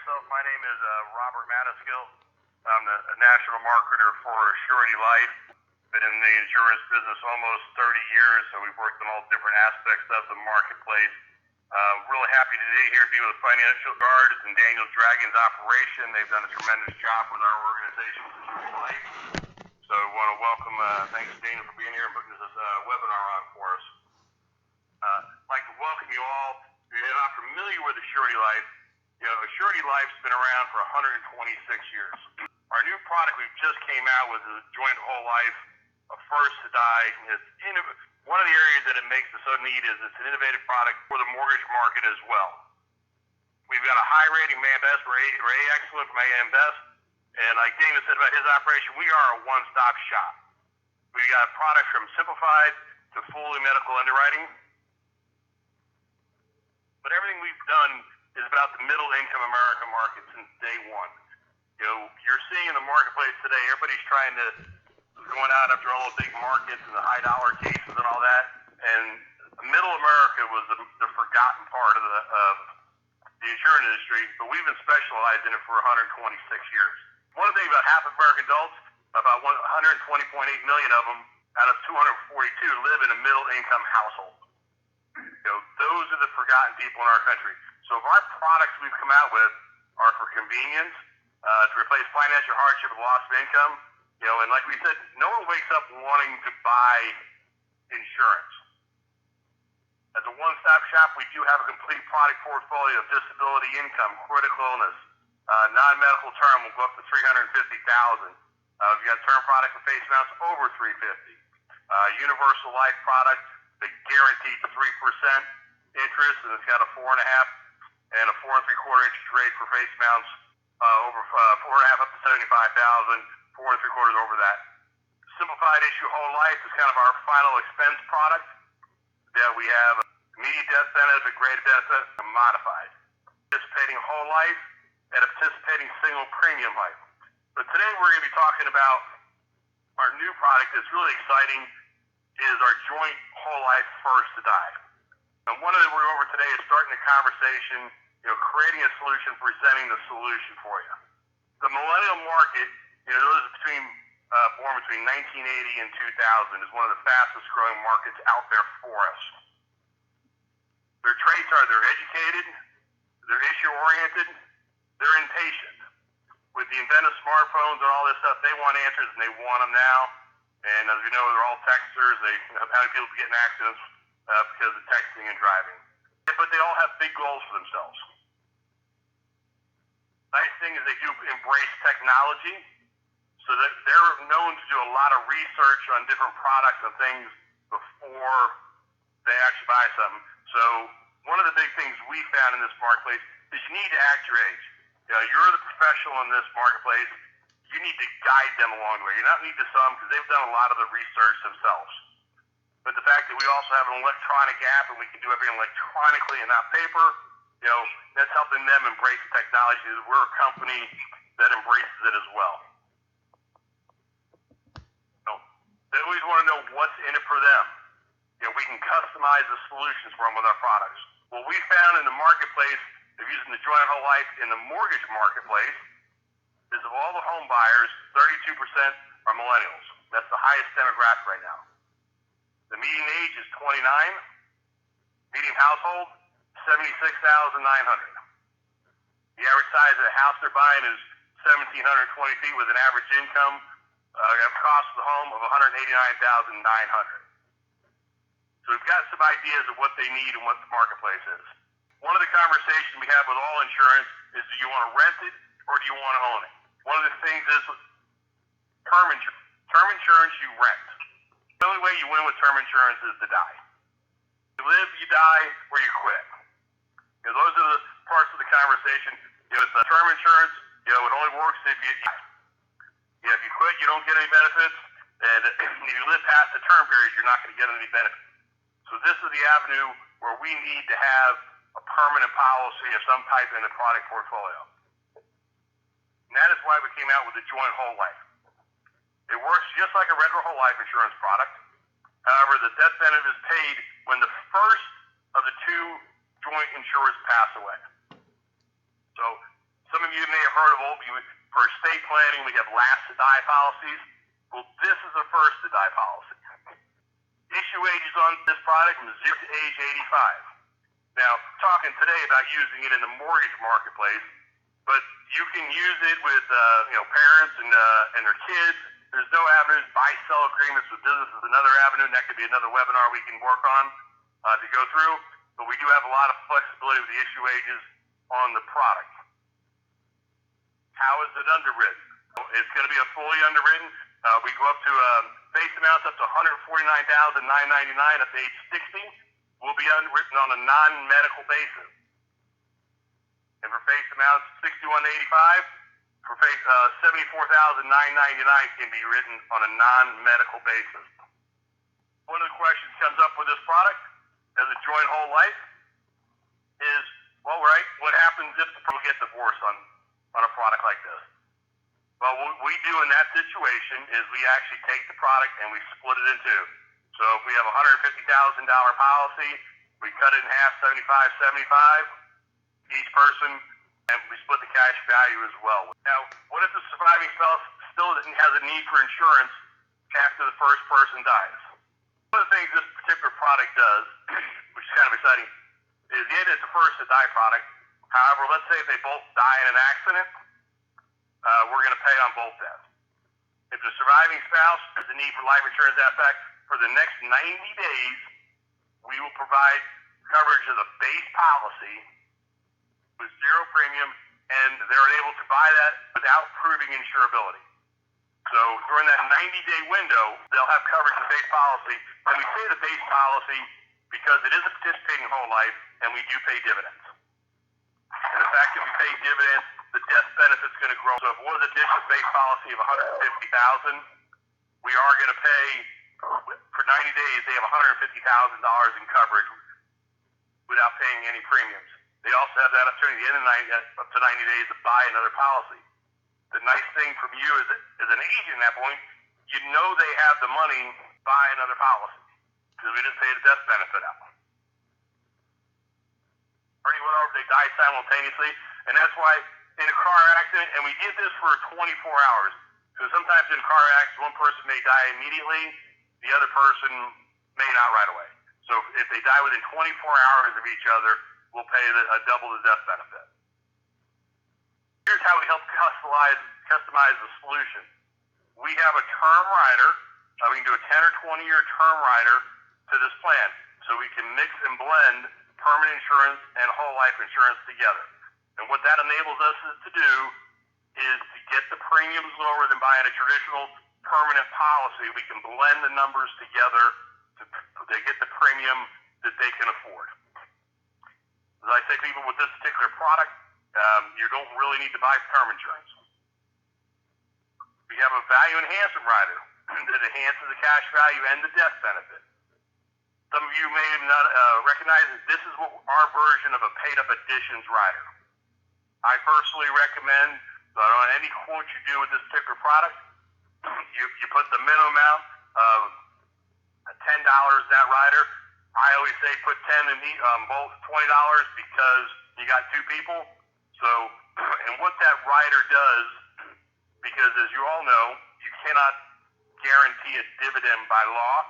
myself. My name is Robert Madaskill. I'm the national marketer for Assurity Life. Been in the insurance business almost 30 years, so we've worked on all different aspects of the marketplace. Really happy today here to be with Financial Guard and Daniel Dragon's operation. They've done a tremendous job with our organization, Assurity Life. So I want to welcome, thanks Daniel for being here and putting this webinar on for us. I'd like to welcome you all. If you're not familiar with Assurity Life, Assurity Life's been around for 126 years. Our new product we've just came out with is a joint whole life, a first to die. One of the areas that it makes us so neat is it's an innovative product for the mortgage market as well. We've got a high rating from AM Best, we're A excellent from AM Best, and like David said about his operation, we are a one-stop shop. We've got products from simplified to fully medical underwriting. But everything we've done is about the middle-income American market since day one. You're seeing in the marketplace today, everybody's trying to going out after all the big markets and the high-dollar cases and all that. And middle America was the forgotten part of the insurance industry, but we've been specialized in it for 126 years. One thing about half of American adults, about 120.8 million of them out of 242 live in a middle-income household. Those are the forgotten people in our country. So if our products we've come out with are for convenience, to replace financial hardship and loss of income, and like we said, no one wakes up wanting to buy insurance. As a one-stop shop, we do have a complete product portfolio of disability income, critical illness, non-medical term will go up to $350,000. We've got term product for face amounts over $350,000. Universal life product, the guaranteed 3% interest, and it's got a 4.5 and a 4 3/4 interest rate for face amounts over 4.5 up to $75,000, 4 3/4 over that. Simplified issue whole life is kind of our final expense product that we have immediate death benefit, graded benefit, and modified. Participating whole life and a participating single premium life. But today we're going to be talking about our new product that's really exciting is our joint whole life first to die. And one of the we're over today is starting the conversation, creating a solution, presenting the solution for you. The millennial market, those born between 1980 and 2000 is one of the fastest growing markets out there for us. Their traits are they're educated, they're issue oriented, they're impatient. With the inventive smartphones and all this stuff, they want answers and they want them now. And as we know, they're all texters. How many people get in accidents because of texting and driving? But they all have big goals for themselves. Nice thing is they do embrace technology, so that they're known to do a lot of research on different products and things before they actually buy something. So one of the big things we found in this marketplace is you need to act your age. You're the professional in this marketplace. You need to guide them along the way. You're not need to sell them because they've done a lot of the research themselves. But the fact that we also have an electronic app and we can do everything electronically and not paper, that's helping them embrace technology. We're a company that embraces it as well. They always want to know what's in it for them. We can customize the solutions for them with our products. What we found in the marketplace of using the joint whole life in the mortgage marketplace is of all the home buyers, 32% are millennials. That's the highest demographic right now. The median age is 29. Median household, 76,900. The average size of the house they're buying is 1,720 feet with an average income, cost of the home of $189,900. So we've got some ideas of what they need and what the marketplace is. One of the conversations we have with all insurance is, do you want to rent it or do you want to own it? One of the things is term insurance. Term insurance you rent. The only way you win with term insurance is to die. You live, you die, or you quit. Those are the parts of the conversation. With term insurance, it only works if you die. If you quit, you don't get any benefits, and if you live past the term period, you're not going to get any benefits. So this is the avenue where we need to have a permanent policy of some type in the product portfolio. And that is why we came out with the joint whole life. It works just like a regular whole life insurance product. However, the death benefit is paid when the first of the two joint insurers pass away. So some of heard of for estate planning, we have last to die policies. Well, this is a first to die policy. Issue ages on this product from 0 to age 85. Now, talking today about using it in the mortgage marketplace, but you can use it with parents and their kids. There's no avenues. Buy-sell agreements with business is another avenue, and that could be another webinar we can work on to go through. But we do have a lot of flexibility with the issue ages on the product. How is it underwritten? It's going to be a fully underwritten. We go up to face amounts up to $149,999 up to age 60. Will be underwritten on a non-medical basis. And for face amounts 61 to 85, for face $74,999 can be written on a non-medical basis. One of the questions comes up with this product as a joint whole life is, well, right, what happens if the people get divorced on a product like this? Well, what we do in that situation is we actually take the product and we split it in two. So if we have a $150,000 policy, we cut it in half, 75-75, each person, and we split the cash value as well. Now, what if the surviving spouse still has a need for insurance after the first person dies? One of the things this particular product does, which is kind of exciting, is it's a first to die product. However, let's say if they both die in an accident, we're going to pay on both deaths. If the surviving spouse has a need for life insurance effect, for the next 90 days, we will provide coverage of the base policy with zero premium, and they're able to buy that without proving insurability. So during that 90-day window, they'll have coverage of the base policy. And we say the base policy because it is a participating whole life, and we do pay dividends. And the fact that we pay dividends, the death benefit's going to grow. So if it was a additional base policy of $150,000, we are going to pay, for 90 days, they have $150,000 in coverage without paying any premiums. They also have that opportunity at the end of up to 90 days to buy another policy. The nice thing from you as an agent at that point, you know they have the money to buy another policy because we just pay the death benefit out. Already went over, they die simultaneously, and that's why in a car accident, and we did this for 24 hours, because sometimes in car accidents, one person may die immediately, the other person may not right away. So if they die within 24 hours of each other, we'll pay double the death benefit. Here's how we help customize the solution. We have a term rider. We can do a 10 or 20-year term rider to this plan. So we can mix and blend permanent insurance and whole life insurance together. And what that enables us to do is to get the premiums lower than buying a traditional permanent policy. We can blend the numbers together to get the premium that they can afford. As I say to people with this particular product, you don't really need to buy term insurance. We have a value enhancement rider that enhances the cash value and the death benefit. Some of you may not recognize that this is what our version of a paid-up additions rider. I personally recommend that on any quote you do with this particular product, you put the minimum amount of $10 that rider. I always say put 10 in both $20 because you got two people. So, and what that rider does, because as you all know, you cannot guarantee a dividend by law.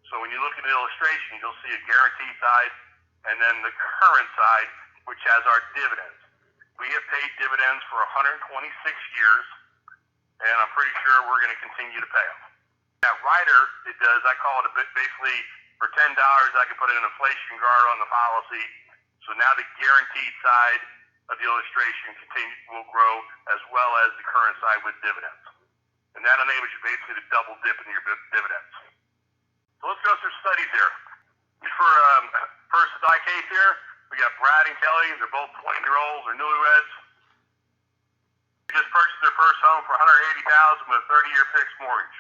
So when you look at the illustration, you'll see a guaranteed side and then the current side, which has our dividends. We have paid dividends for 126 years, and I'm pretty sure we're going to continue to pay them. That rider, it does, I call it basically for $10, I can put an inflation guard on the policy. So now the guaranteed side of the illustration will grow as well as the current side with dividends. And that enables you basically to double dip into your dividends. So let's go through studies here. For first die case here, we got Brad and Kelly. They're both 20-year-olds. They're newlyweds. They just purchased their first home for $180,000 with a 30-year fixed mortgage.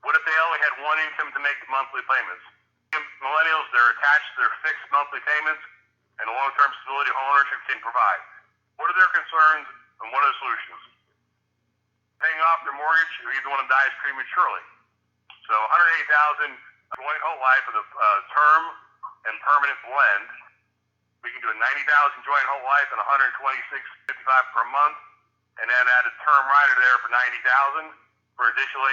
What if they only had one income to make the monthly payments? Millennials, they're attached to their fixed monthly payments and the long-term stability home ownership can provide. What are their concerns and what are the solutions? Paying off their mortgage if either one of them dies prematurely. So $180,000 joint whole life with a term and permanent blend. We can do a $90,000 joint whole life and $126.55 per month. and then add a term rider there for $90,000 for additional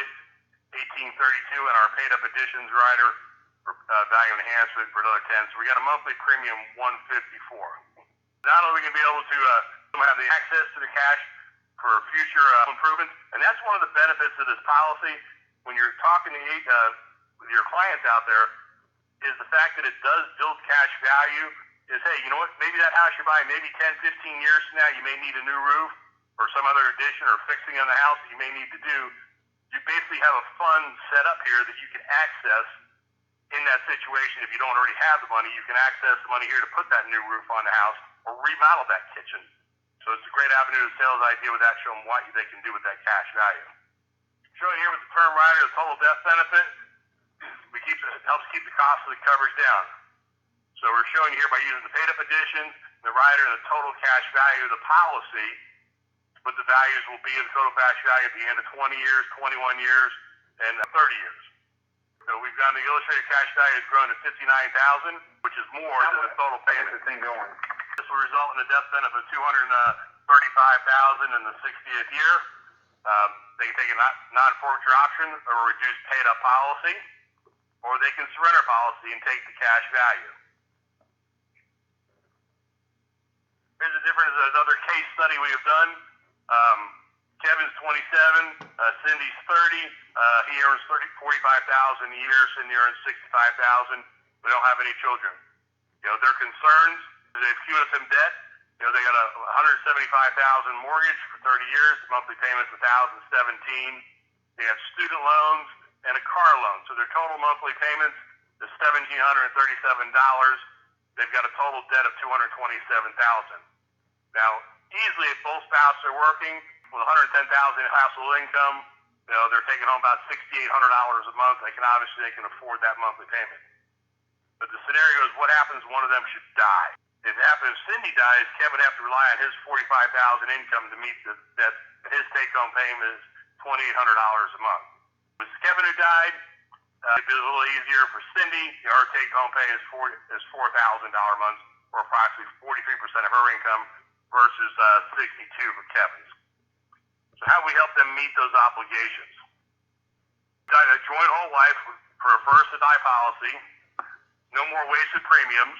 1832, and our paid up additions rider for value enhancement for another 10. So we got a monthly premium 154. Not only are we going to be able to have the access to the cash for future improvements, and that's one of the benefits of this policy when you're talking to with your clients out there, is the fact that it does build cash value. Is, hey, you know what, maybe that house you're buying, maybe 10, 15 years from now, you may need a new roof or some other addition or fixing on the house that you may need to do. You basically have a fund set up here that you can access in that situation. If you don't already have the money, you can access the money here to put that new roof on the house or remodel that kitchen. So it's a great avenue to sales idea with that, show them what they can do with that cash value. Showing here with the term rider, the total death benefit, it helps keep the cost of the coverage down. So we're showing here by using the paid up additions, the rider, and the total cash value of the policy, what the values will be of the total cash value at the end of 20 years, 21 years, and 30 years. So we've got the illustrated cash value has grown to $59,000, which is more than the total payment. This will result in a death benefit of $235,000 in the 60th year. They can take a non-forfeiture option or a reduced paid-up policy, or they can surrender policy and take the cash value. Here's a different another case study we have done. Kevin's 27, Cindy's 30. He earns $45,000 a year. Cindy earns $65,000. We don't have any children. You know, their concerns, they've cumulative debt. You know, they got a $175,000 mortgage for 30 years. Monthly payments $1,017. They have student loans and a car loan. So their total monthly payments is $1,737. They've got a total debt of $227,000. Now, easily, if both spouses are working with $110,000 household income, you know, they're taking home about $6,800 a month. They can afford that monthly payment. But the scenario is, what happens if one of them should die? If Cindy dies, Kevin would have to rely on his $45,000 income to meet the debt. His take-home payment is $2,800 a month. With Kevin who died, it'd be a little easier for Cindy. Her take-home pay is $4,000 a month, or approximately 43% of her income, versus 62% for Kevin's. So how do we help them meet those obligations? A joint whole life for a first to die policy, no more wasted premiums.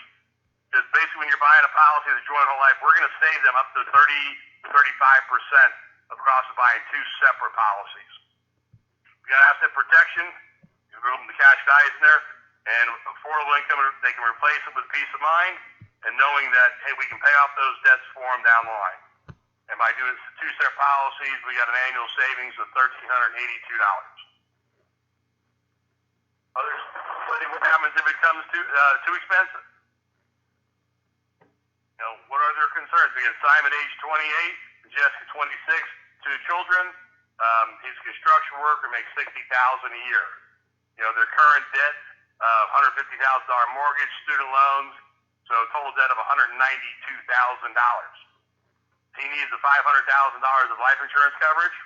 Because basically when you're buying a policy of the joint whole life, we're going to save them up to 30 to 35% of the cost of buying two separate policies. We got asset protection, you can the cash values in there, and affordable income, they can replace it with peace of mind, and knowing that, hey, we can pay off those debts for them down the line. And by doing two separate policies, we got an annual savings of $1,382. Others, what happens if it comes too expensive? You know, what are their concerns? We have Simon, age 28, and Jessica, 26, two children. He's a construction worker, makes $60,000 a year. You know, their current debt, $150,000 mortgage, student loans, so a total debt of $192,000. He needs a $500,000 of life insurance coverage,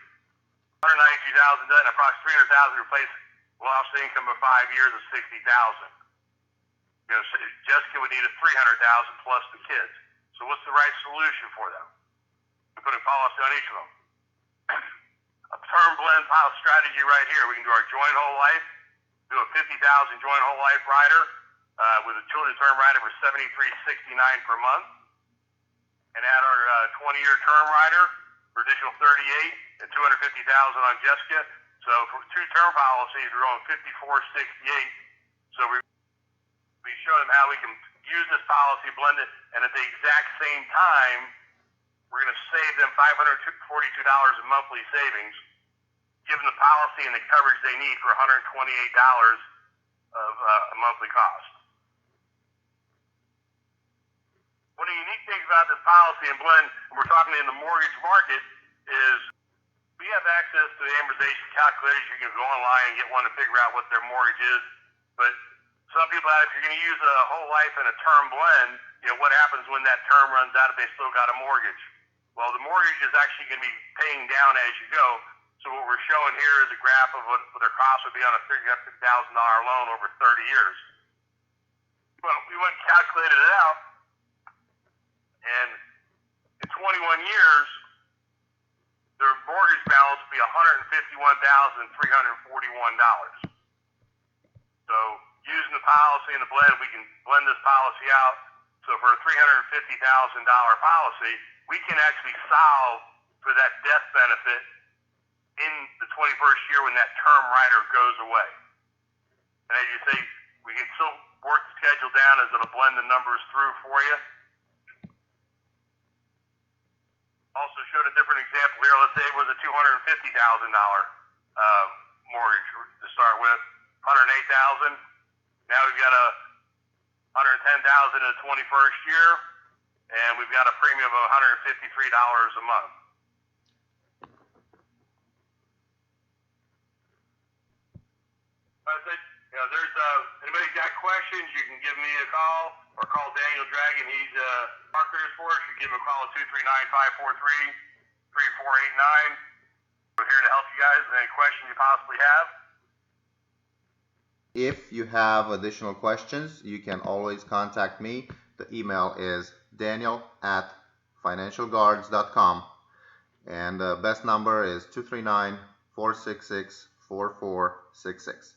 $192,000 debt, and approximately $300,000 to replace lost income of 5 years of $60,000. You know, Jessica would need a $300,000 plus the kids. So what's the right solution for them? We put a policy on each of them. A term blend policy strategy right here. We can do our joint whole life, do a $50,000 joint whole life rider with a children's term rider for $73.69 per month, and add our 20-year term rider for additional $38 and $250,000 on Jessica. So for two term policies, we're going $54.68. So we show them how we can use this policy, blend it, and at the exact same time, we're going to save them $542 in monthly savings, give them the policy and the coverage they need for $128 of a monthly cost. One of the unique things about this policy and blend, when we're talking in the mortgage market, is we have access to the amortization calculators. You can go online and get one to figure out what their mortgage is. But some people, if you're going to use a whole life and a term blend, you know, what happens when that term runs out if they still got a mortgage? Well, the mortgage is actually going to be paying down as you go. So what we're showing here is a graph of what their cost would be on a $50,000 loan over 30 years. Well, we went and calculated it out, and in 21 years, their mortgage balance will be $151,341. So using the policy and the blend, we can blend this policy out. So for a $350,000 policy, we can actually solve for that death benefit in the 21st year when that term rider goes away. And as you say, we can still work the schedule down as it'll blend the numbers through for you. Also showed a different example here. Let's say it was a $250,000 mortgage to start with, $108,000. Now we've got a $110,000 in the 21st year, and we've got a premium of $153 a month. I said, there's anybody's got questions, you can give me a call or call Daniel Dragon. He's marketers for us. You give him a call at 239-543-3489. We're here to help you guys with any questions you possibly have. If you have additional questions, you can always contact me. The email is daniel@financialguards.com, and the best number is 239-466-4466.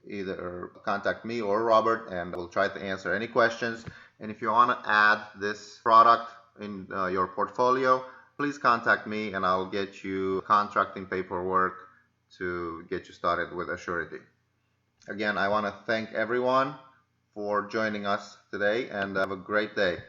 Either contact me or Robert, and we'll try to answer any questions. And if you want to add this product in your portfolio, please contact me and I'll get you contracting paperwork to get you started with Assurity. Again, I want to thank everyone for joining us today, and have a great day.